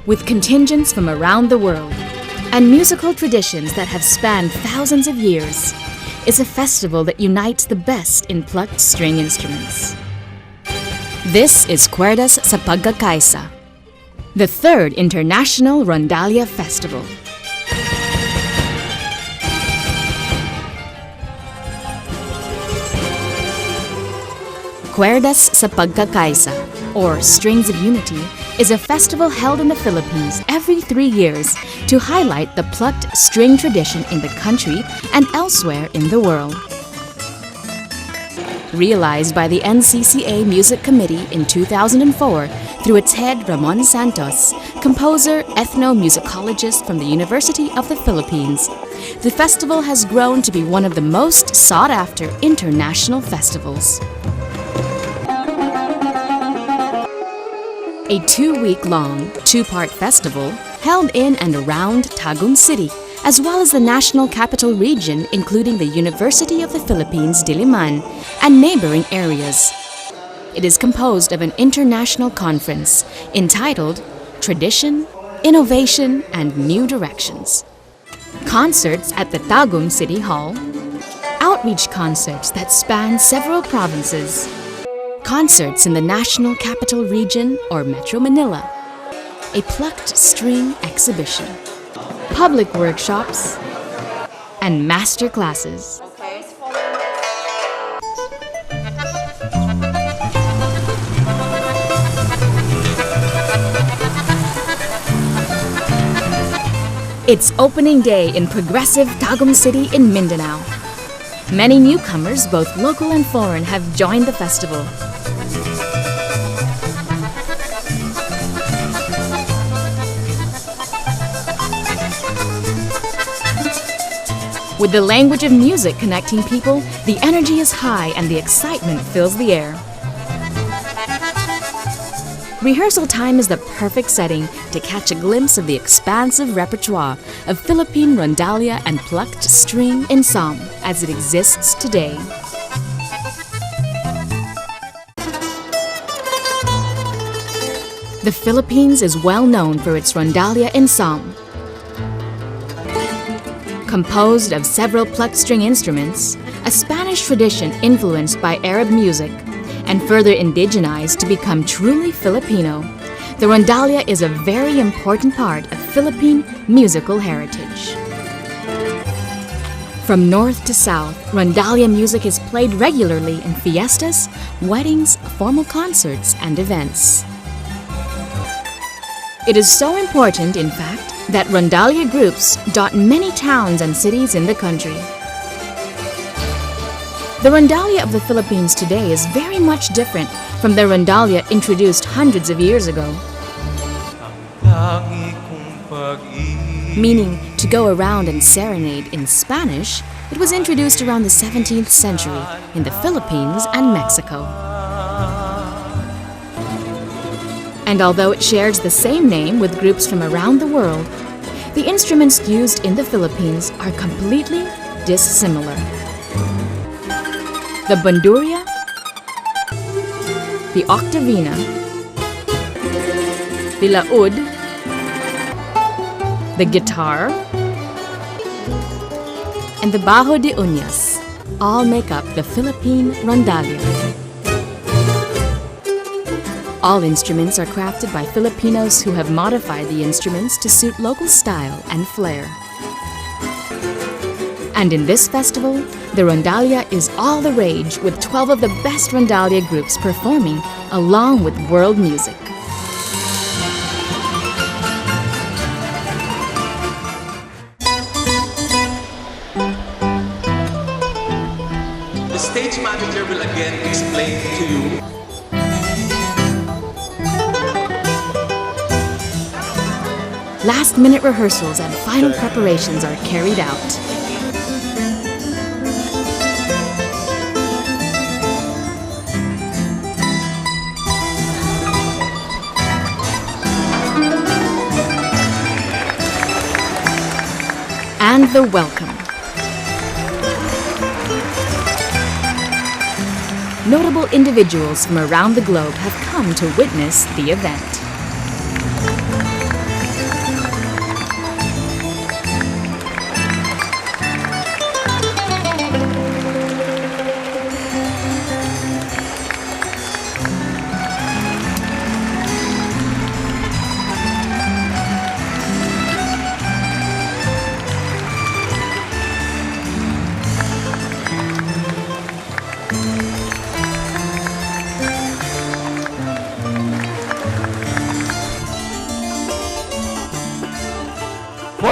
with contingents from around the world and musical traditions that have spanned thousands of years, is a festival that unites the best in plucked string instruments. This is Cuerdas sa Pagkakaysa, the third International Rondalia Festival. Cuerdas sa Pagkakaysa, or Strings of Unity, is a festival held in the Philippines every 3 years to highlight the plucked string tradition in the country and elsewhere in the world. Realized by the NCCA Music Committee in 2004 through its head Ramon Santos, composer, ethnomusicologist from the University of the Philippines, the festival has grown to be one of the most sought-after international festivals. A 2-week-long, 2-part festival held in and around Tagum City, as well as the national capital region including the University of the Philippines, Diliman, and neighboring areas. It is composed of an international conference entitled Tradition, Innovation, and New Directions. Concerts at the Tagum City Hall, outreach concerts that span several provinces, concerts in the National Capital Region or Metro Manila, a plucked string exhibition, public workshops, and master classes. It's opening day in progressive Tagum City in Mindanao. Many newcomers, both local and foreign, have joined the festival. With the language of music connecting people, the energy is high and the excitement fills the air. Rehearsal time is the perfect setting to catch a glimpse of the expansive repertoire of Philippine rondalia and plucked string ensemble as it exists today. The Philippines is well known for its rondalia ensemble. Composed of several plucked string instruments, a Spanish tradition influenced by Arab music, and further indigenized to become truly Filipino, the rondalia is a very important part of Philippine musical heritage. From north to south, rondalia music is played regularly in fiestas, weddings, formal concerts, and events. It is so important, in fact, that rondalia groups dot many towns and cities in the country. The rondalia of the Philippines today is very much different from the rondalia introduced hundreds of years ago. Meaning, to go around and serenade in Spanish, it was introduced around the 17th century in the Philippines and Mexico. And although it shares the same name with groups from around the world, the instruments used in the Philippines are completely dissimilar. The banduria, the octavina, the laud, the guitar, and the bajo de uñas all make up the Philippine rondalia. All instruments are crafted by Filipinos who have modified the instruments to suit local style and flair. And in this festival, the rondalia is all the rage, with 12 of the best rondalia groups performing along with world music. The stage manager will again explain to you. Last-minute rehearsals and final preparations are carried out. And the welcome. Notable individuals from around the globe have come to witness the event.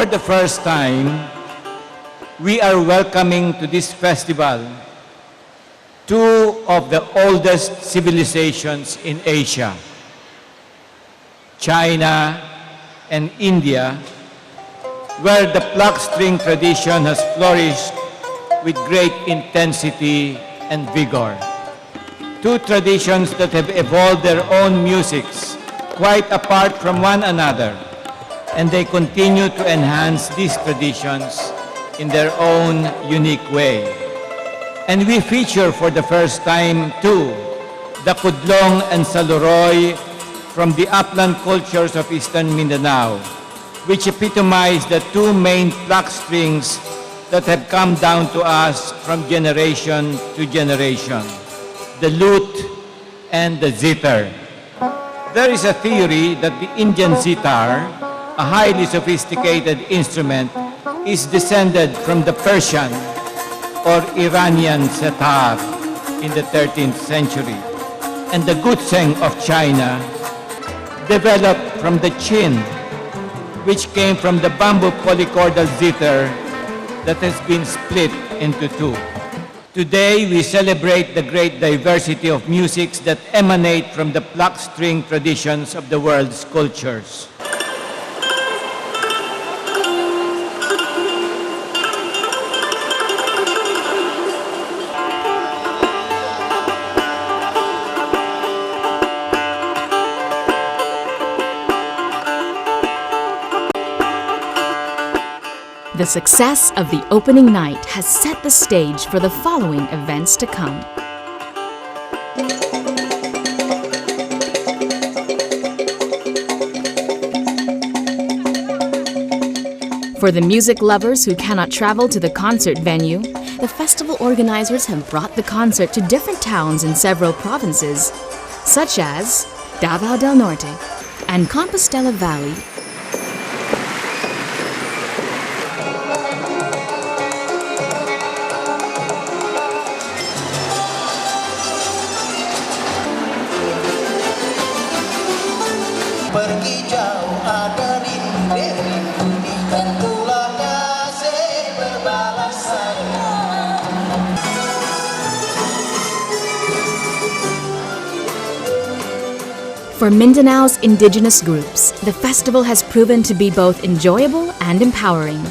For the first time, we are welcoming to this festival two of the oldest civilizations in Asia, China and India, where the pluck string tradition has flourished with great intensity and vigor. Two traditions that have evolved their own musics quite apart from one another, and they continue to enhance these traditions in their own unique way. And we feature for the first time, too, the Kudlong and Saluroy from the upland cultures of Eastern Mindanao, which epitomize the two main pluck strings that have come down to us from generation to generation, the lute and the zither. There is a theory that the Indian zither, a highly sophisticated instrument, is descended from the Persian or Iranian setar in the 13th century, and the gutseng of China developed from the chin, which came from the bamboo polychordal zither that has been split into two. Today, we celebrate the great diversity of musics that emanate from the pluck string traditions of the world's cultures. The success of the opening night has set the stage for the following events to come. For the music lovers who cannot travel to the concert venue, the festival organizers have brought the concert to different towns in several provinces, such as Davao del Norte and Compostela Valley. Pergi jauh ada rindu tentulah kasih berbalasan. For Mindanao's indigenous groups, the festival has proven to be both enjoyable and empowering.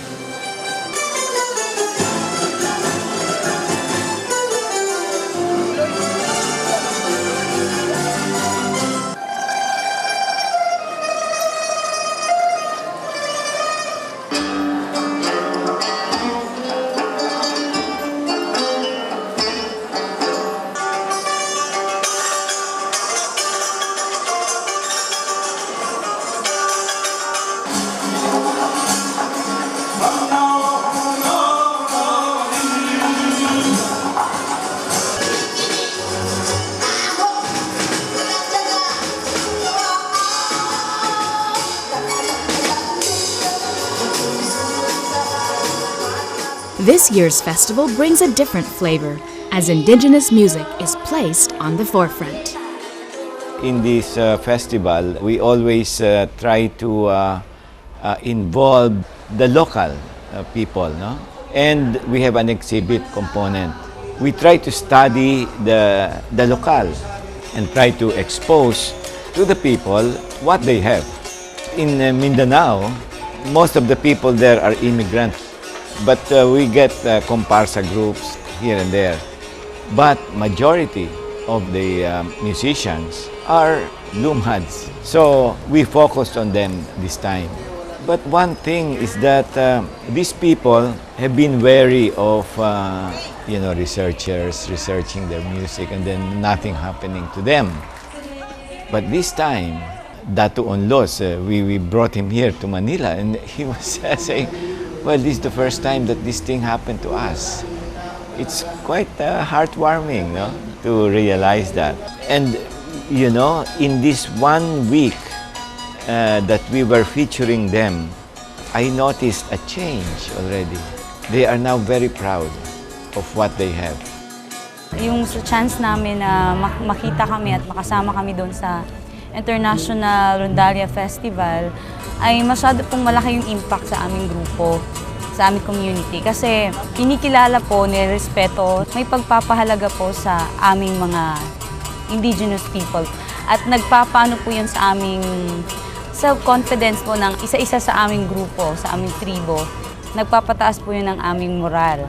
This year's festival brings a different flavor, as indigenous music is placed on the forefront. In this festival, we always try to involve the local people, no? And we have an exhibit component. We try to study the local and try to expose to the people what they have. In Mindanao, most of the people there are immigrants, but we get comparsa groups here and there. But majority of the musicians are lumhads. So we focused on them this time. But one thing is that these people have been wary of researchers researching their music and then nothing happening to them. But this time, Datu Onlos, we brought him here to Manila, and he was saying, well, this is the first time that this thing happened to us. It's quite heartwarming, no, to realize that. And, in this 1 week that we were featuring them, I noticed a change already. They are now very proud of what they have. Yung chance namin na makita kami at makasama kami doon sa International Rondalla Festival, ay masyado pong malaki yung impact sa aming grupo, sa aming community. Kasi kinikilala po, nirespeto, may pagpapahalaga po sa aming mga indigenous people. At nagpapaano po yan sa aming self-confidence po ng isa-isa sa aming grupo, sa aming tribo. Nagpapataas po yun ng aming moral.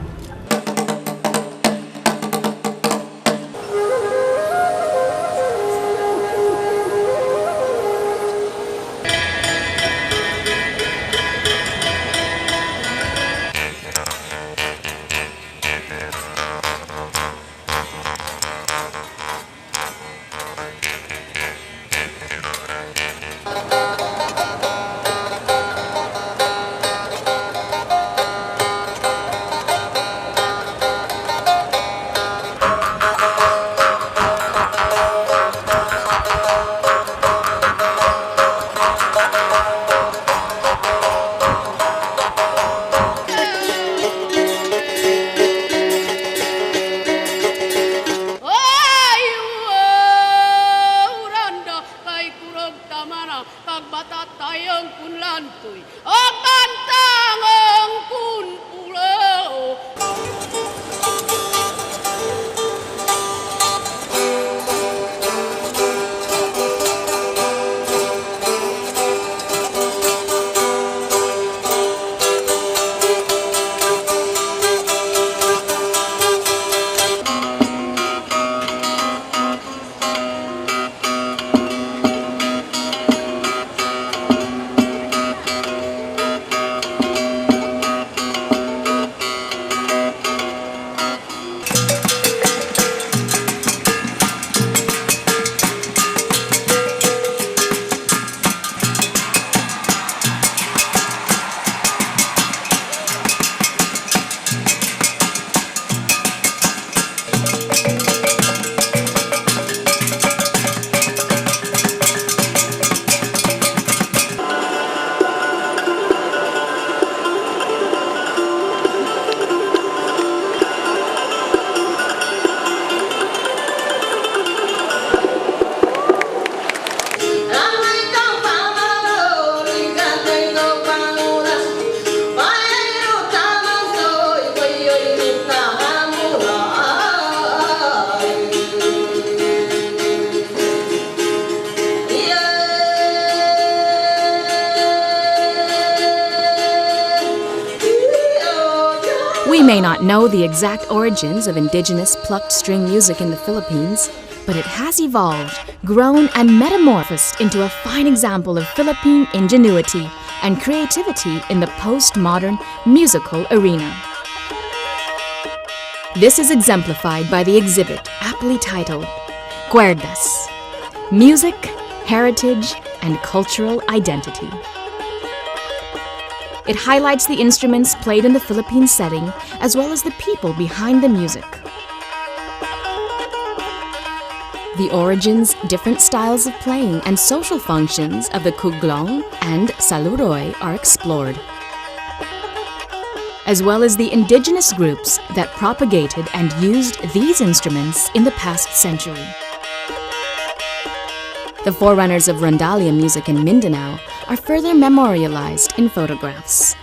We may not know the exact origins of indigenous plucked string music in the Philippines, but it has evolved, grown, and metamorphosed into a fine example of Philippine ingenuity and creativity in the postmodern musical arena. This is exemplified by the exhibit aptly titled Cuerdas: Music, Heritage, and Cultural Identity. It highlights the instruments played in the Philippine setting as well as the people behind the music. The origins, different styles of playing, and social functions of the kuglong and saluroy are explored, as well as the indigenous groups that propagated and used these instruments in the past century. The forerunners of randalia music in Mindanao are further memorialized in photographs.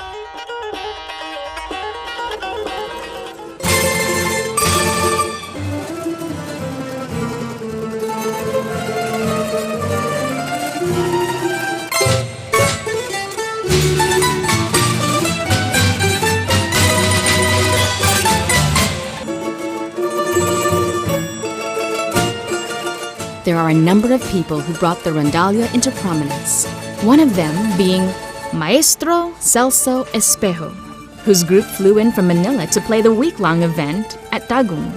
There are a number of people who brought the randalia into prominence, one of them being Maestro Celso Espejo, whose group flew in from Manila to play the week-long event at Tagum.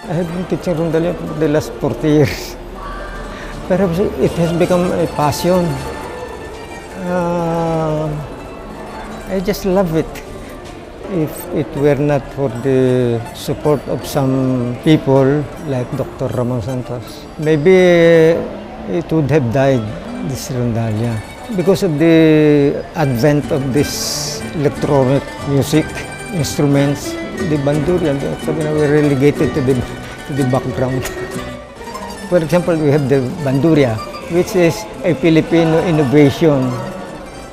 I have been teaching randalia for the last 40 years. Perhaps it has become a passion. I just love it. If it were not for the support of some people like Dr. Ramon Santos, maybe it would have died, this randalia. Because of the advent of this electronic music instruments, the bandurria were relegated to the background. For example, we have the bandurria, which is a Filipino innovation.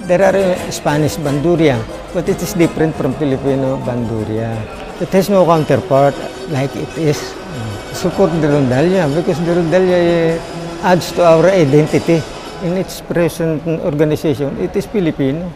There are Spanish banduria, but it is different from Filipino banduria. It has no counterpart like it is. Support the Rondalla because the Rondalla adds to our identity. In its present organization, it is Filipino.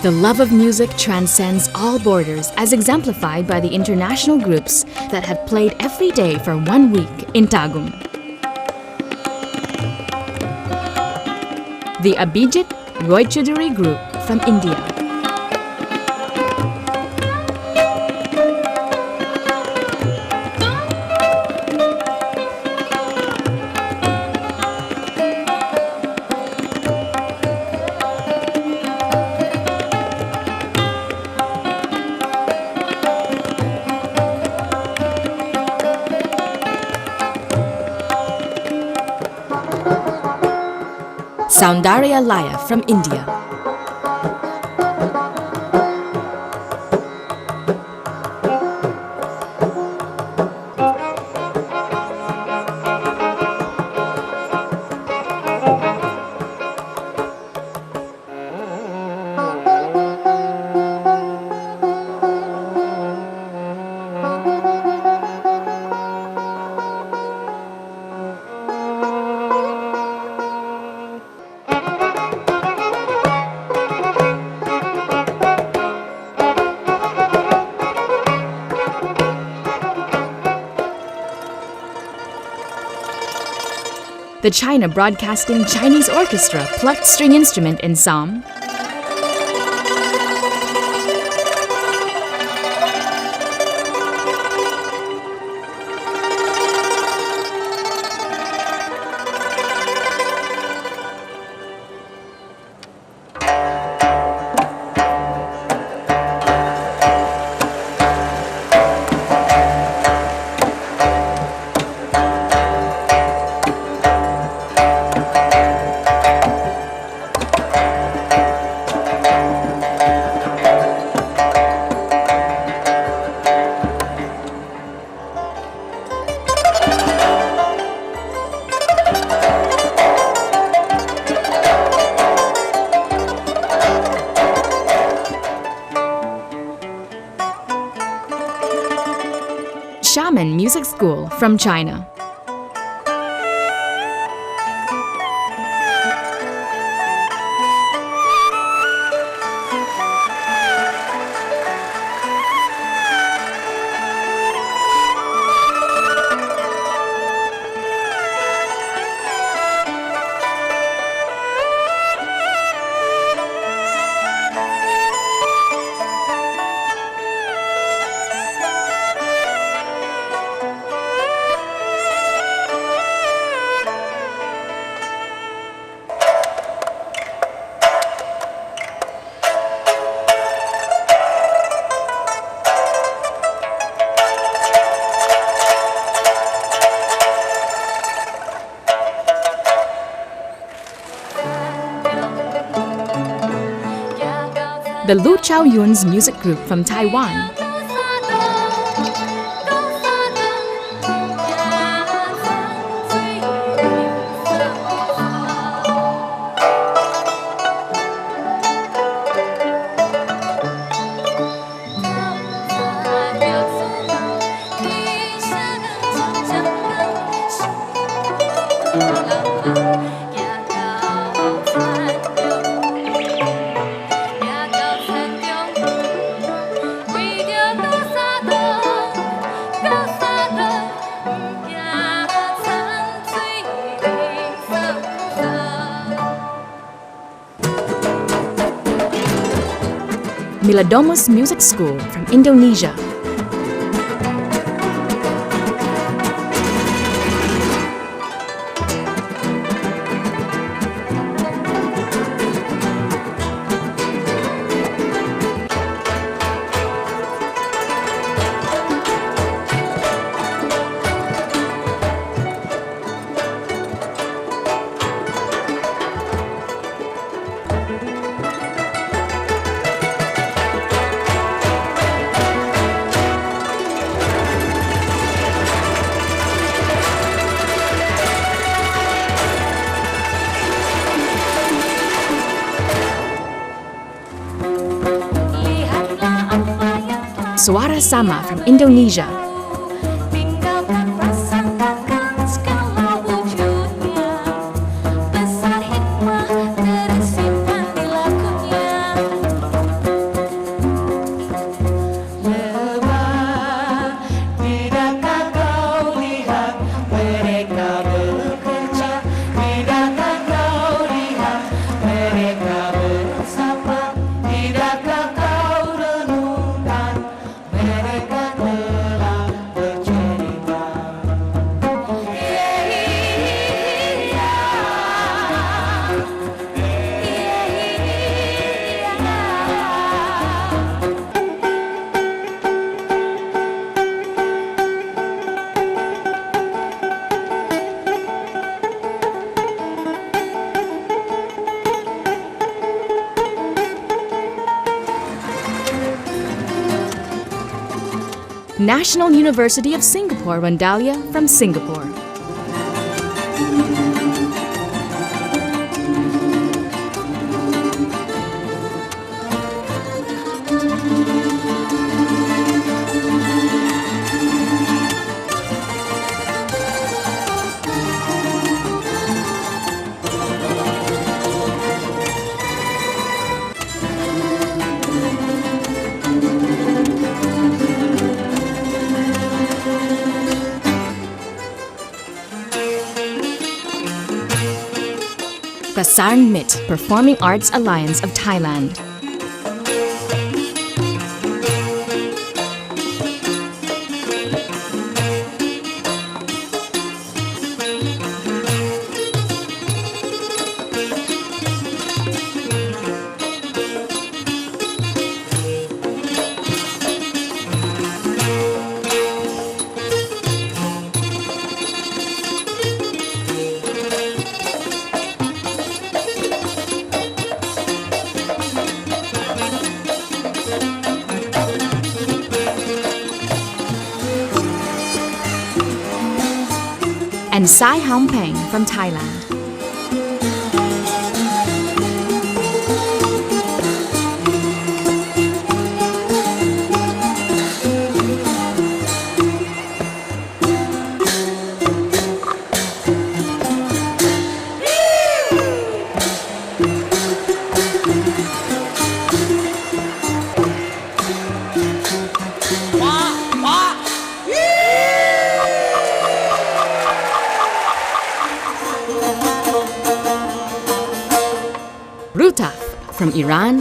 The love of music transcends all borders, as exemplified by the international groups that have played every day for 1 week in Tagum. The Abhijit Roy Choudhury Group from India. Soundarya Laya from India. The China Broadcasting Chinese Orchestra plucked string instrument ensemble. Shaman Music School from China. The Lu Chao Yun's music group from Taiwan. Miladomus Music School from Indonesia. Suara Sama from Indonesia. Mereka telah National University of Singapore Rondalla from Singapore. The Sarnmit Performing Arts Alliance of Thailand. And Sai Hampeng from Thailand. Rutaf from Iran.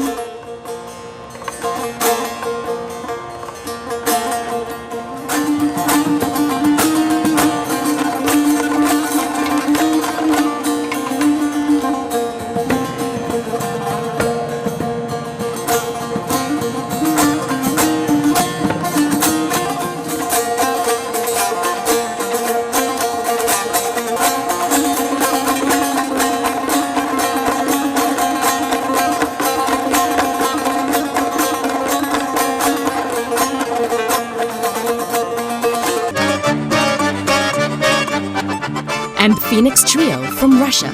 And Phoenix Trio from Russia.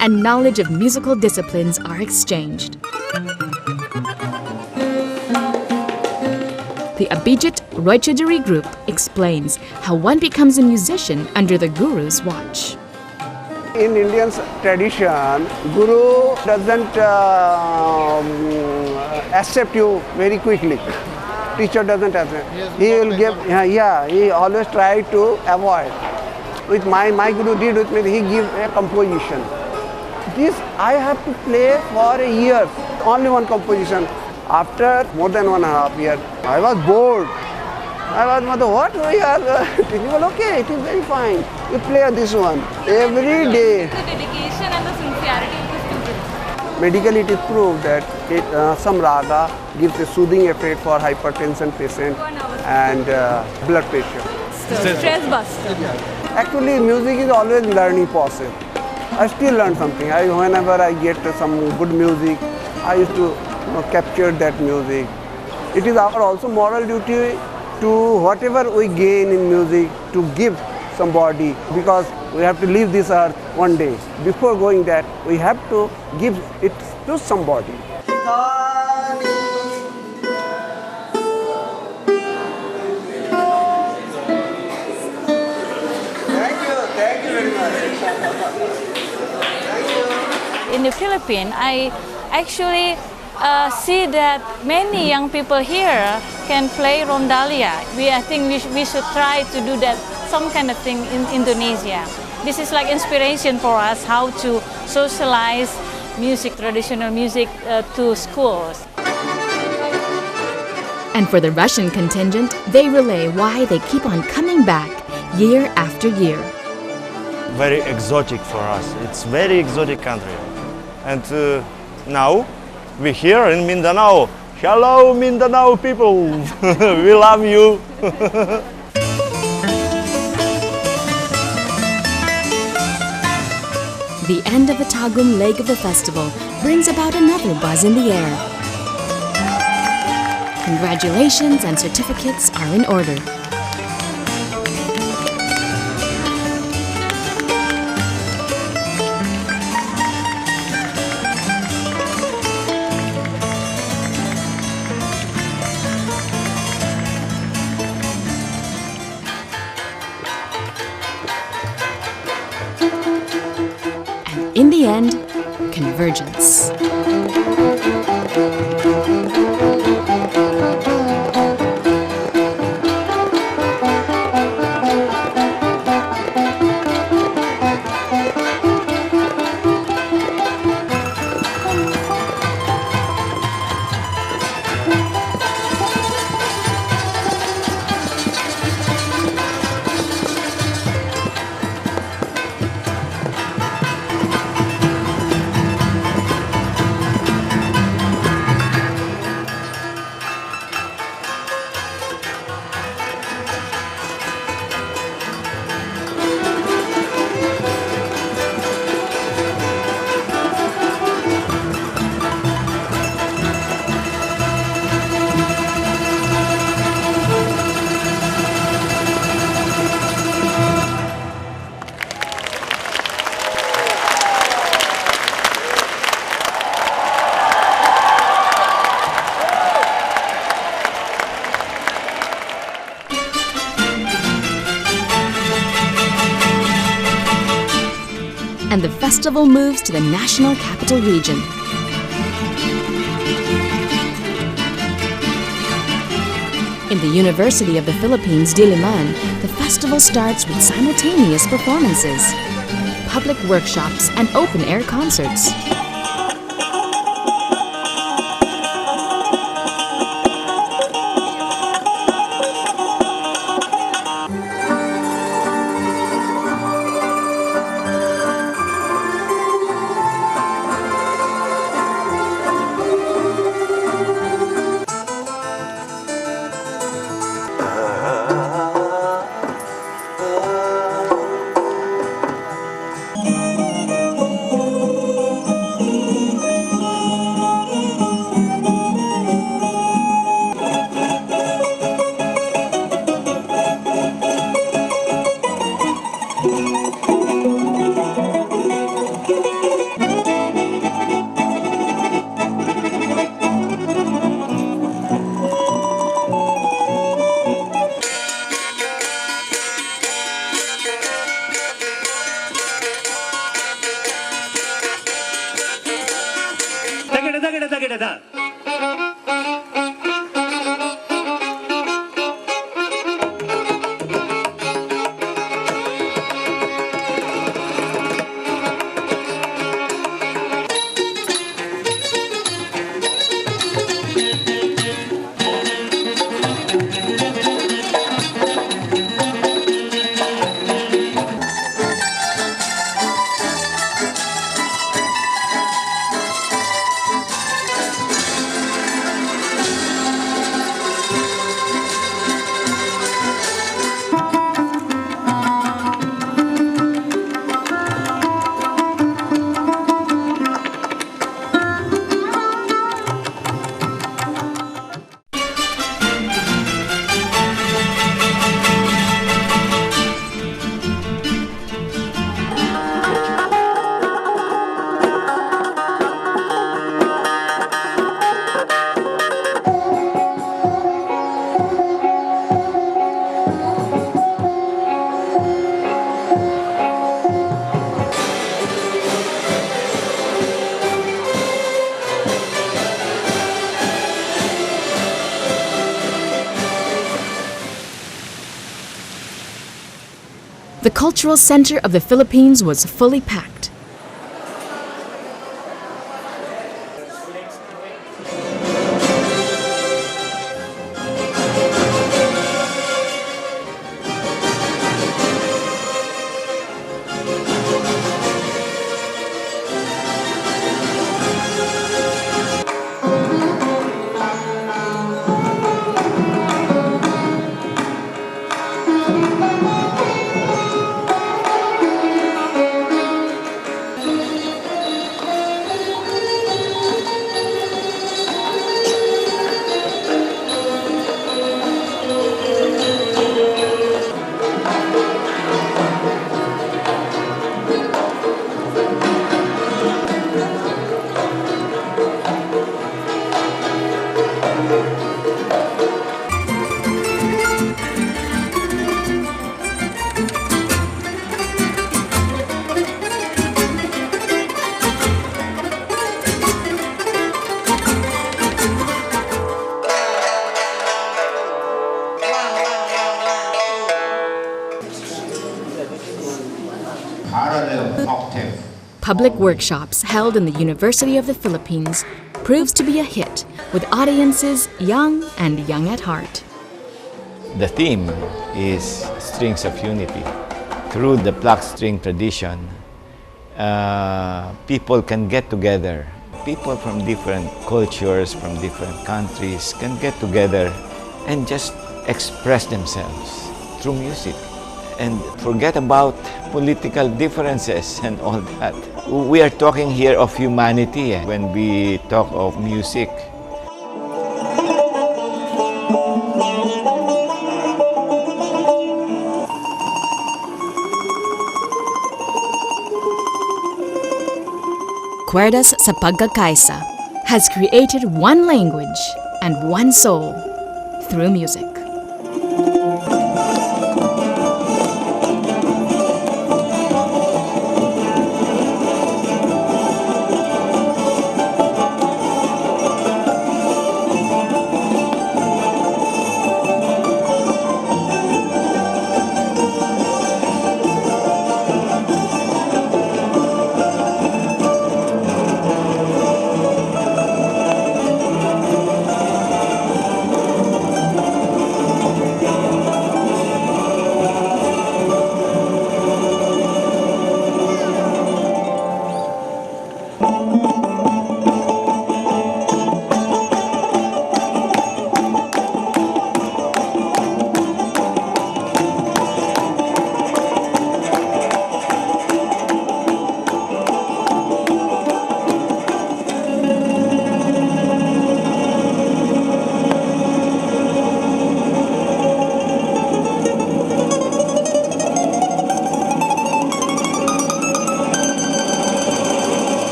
And knowledge of musical disciplines are exchanged. The Abhijit Roychuduri group explains how one becomes a musician under the guru's watch. In Indian tradition, guru doesn't accept you very quickly. Teacher doesn't accept. He will give, he always try to avoid. With my guru did with me, he give a composition. This I have to play for a year, only one composition. After more than 1.5 years, I was bored. I was, Mother, what we are teaching? Well, okay, it is very fine. You play this one every day. The dedication and the sincerity of the students. Medically, it is proved that some raga gives a soothing effect for hypertension patient and blood pressure. Stress buster. Actually, music is always learning process. I still learn something. Whenever I get some good music, I used to capture that music. It is our also moral duty to whatever we gain in music to give somebody, because we have to leave this earth one day. Before going that, we have to give it to somebody. Thank you very much. In the Philippines, I actually see that many young people here can play rondalia. I think we should try to do that, some kind of thing in Indonesia. This is like inspiration for us how to socialize music, traditional music to schools. And for the Russian contingent, they relay why they keep on coming back year after year. Very exotic for us. It's very exotic country. And now we're here in Mindanao. Hello, Mindanao people. We love you. The end of the Tagum leg of the festival brings about another buzz in the air. Congratulations and certificates are in order. In the end, convergence. And the festival moves to the National Capital Region. In the University of the Philippines, Diliman, the festival starts with simultaneous performances, public workshops, and open-air concerts. The cultural center of the Philippines was fully packed. parallel octave. Public workshops held in the University of the Philippines proves to be a hit, with audiences young and young at heart. The theme is Strings of Unity. Through the plucked string tradition, people can get together. People from different cultures, from different countries can get together and just express themselves through music and forget about political differences and all that. We are talking here of humanity when we talk of music. Cuerdas sa pagkakaysa has created one language and one soul through music.